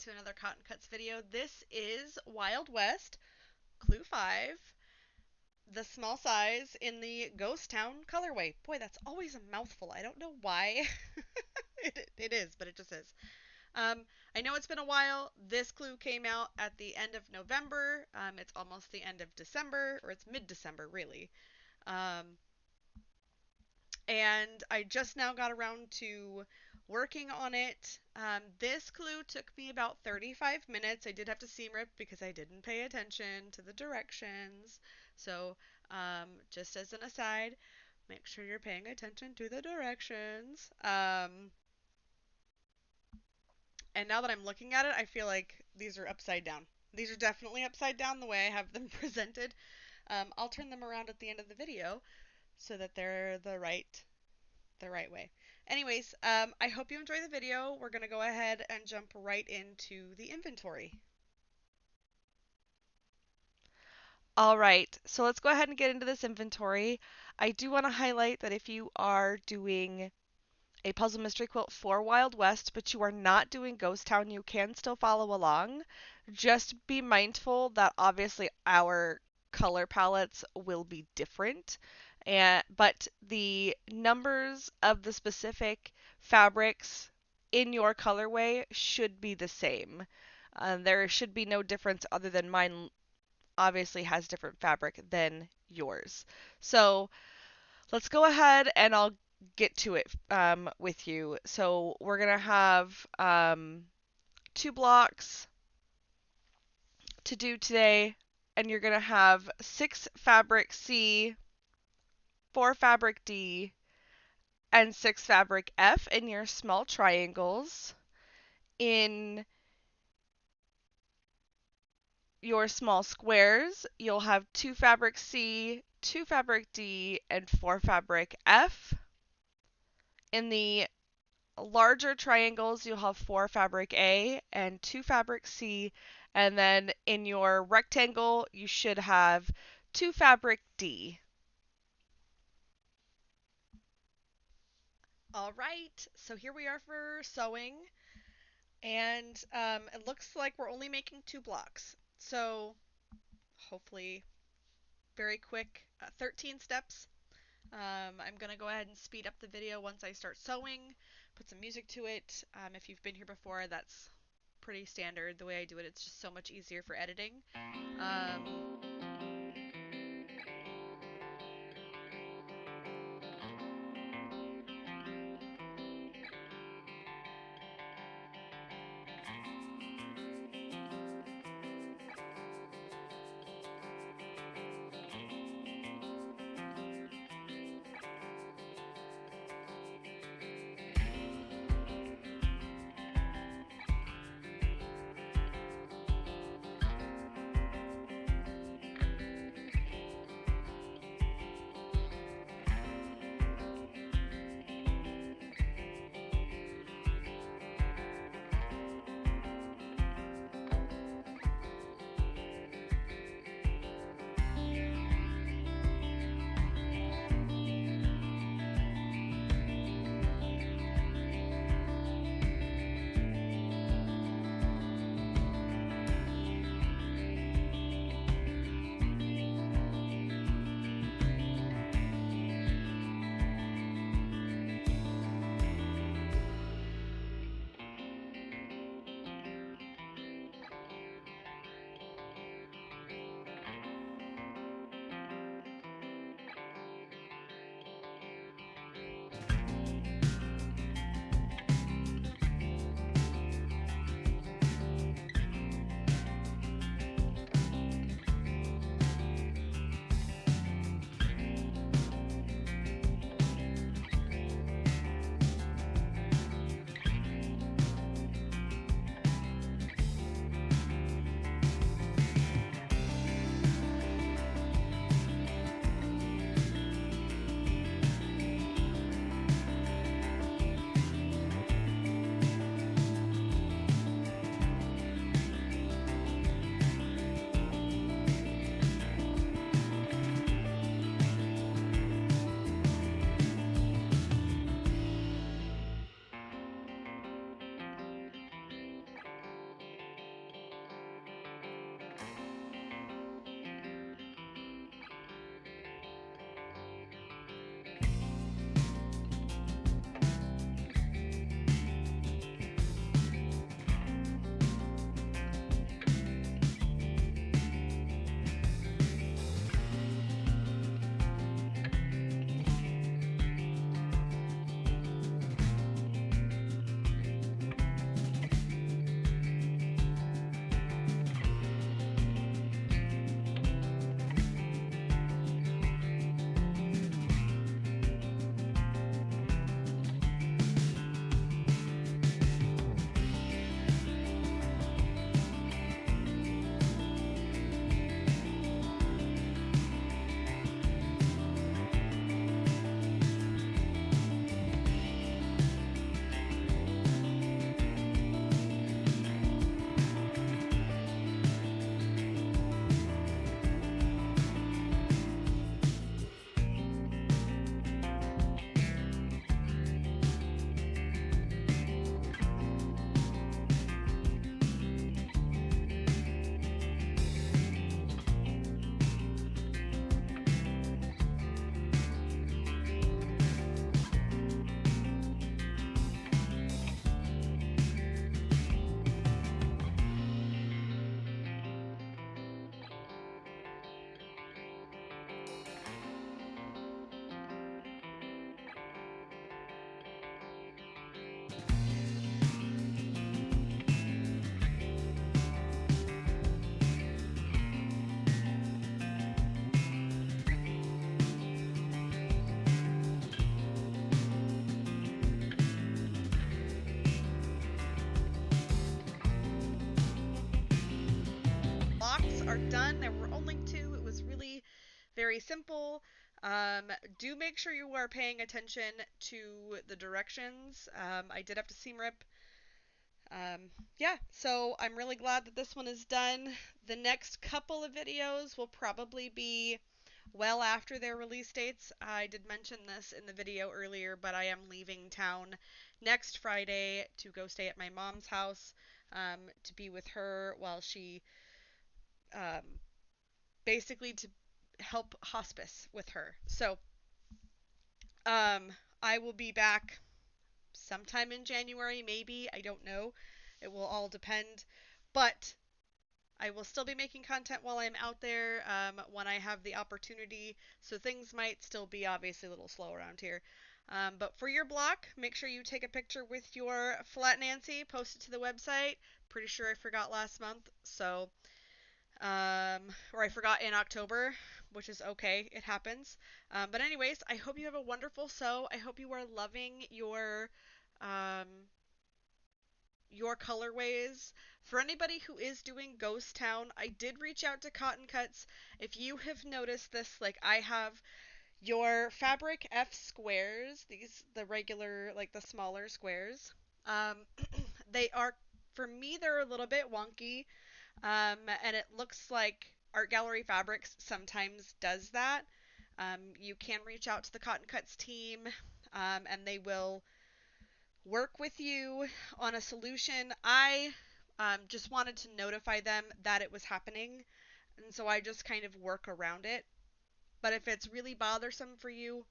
to another Cotton Cuts video. This is Wild West, Clue 5, the small size in the Ghost Town colorway. Boy, that's always a mouthful. I don't know why. it is, but it just is. I know it's been a while. This clue came out at the end of November. It's almost the end of December, or it's mid-December, really. Um, and I just now got around to working on it. This clue took me about 35 minutes. I did have to seam rip because I didn't pay attention to the directions. So, just as an aside, make sure you're paying attention to the directions. And now that I'm looking at it, I feel like these are upside down. These are definitely upside down the way I have them presented. I'll turn them around at the end of the video so that they're the right way. Anyways, I hope you enjoy the video. We're going to go ahead and jump right into the inventory. All right, so let's go ahead and get into this inventory. I do want to highlight that if you are doing a puzzle mystery quilt for Wild West, but you are not doing Ghost Town, you can still follow along. Just be mindful that obviously our color palettes will be different, but the numbers of the specific fabrics in your colorway should be the same. There should be no difference other than mine obviously has different fabric than yours. So let's go ahead and I'll get to it with you. So we're going to have 2 blocks to do today, and you're going to have 6 fabric C, 4 fabric D, and 6 fabric F in your small triangles. In your small squares, you'll have 2 fabric C, 2 fabric D, and 4 fabric F. In the larger triangles, you'll have 4 fabric A and 2 fabric C, and then in your rectangle, you should have 2 fabric D. All right, so here we are for sewing, and it looks like we're only making 2 blocks. So hopefully very quick, 13 steps. I'm going to go ahead and speed up the video once I start sewing, put some music to it. If you've been here before, that's pretty standard the way I do it. It's just so much easier for editing. are done. There were only 2. It was really very simple. Do make sure you are paying attention to the directions. I did have to seam rip. Yeah, so I'm really glad that this one is done. The next couple of videos will probably be well after their release dates. I did mention this in the video earlier, but I am leaving town next Friday to go stay at my mom's house, to be with her while she, um, basically to help hospice with her. So, um, I will be back sometime in January, maybe. I don't know. It will all depend. But I will still be making content while I'm out there, when I have the opportunity. So things might still be obviously a little slow around here. But for your block, make sure you take a picture with your Flat Nancy, post it to the website. Pretty sure I forgot last month. So, or I forgot in October, which is okay. It happens. But anyways, I hope you have a wonderful sew. I hope you are loving um, your colorways. For anybody who is doing Ghost Town, I did reach out to Cotton Cuts. If you have noticed this, like I have, your fabric F squares, these, the regular, like the smaller squares, um, they are, for me, they're a little bit wonky, and it looks like Art Gallery Fabrics sometimes does that. You can reach out to the Cotton Cuts team, and they will work with you on a solution. I, just wanted to notify them that it was happening, and so I just kind of work around it. But if it's really bothersome for you,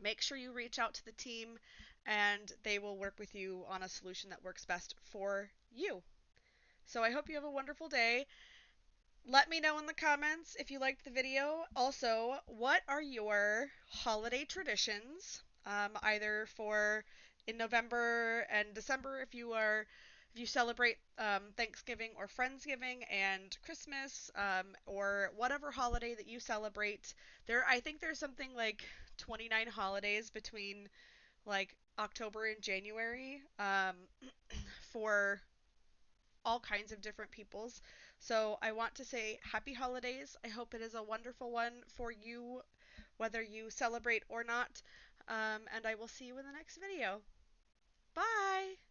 make sure you reach out to the team and they will work with you on a solution that works best for you. So I hope you have a wonderful day. Let me know in the comments if you liked the video. Also, what are your holiday traditions? Either for in November and December if you celebrate, Thanksgiving or Friendsgiving and Christmas, or whatever holiday that you celebrate. I think there's something like 29 holidays between like October and January, for all kinds of different peoples. So I want to say happy holidays. I hope it is a wonderful one for you, whether you celebrate or not. And I will see you in the next video. Bye!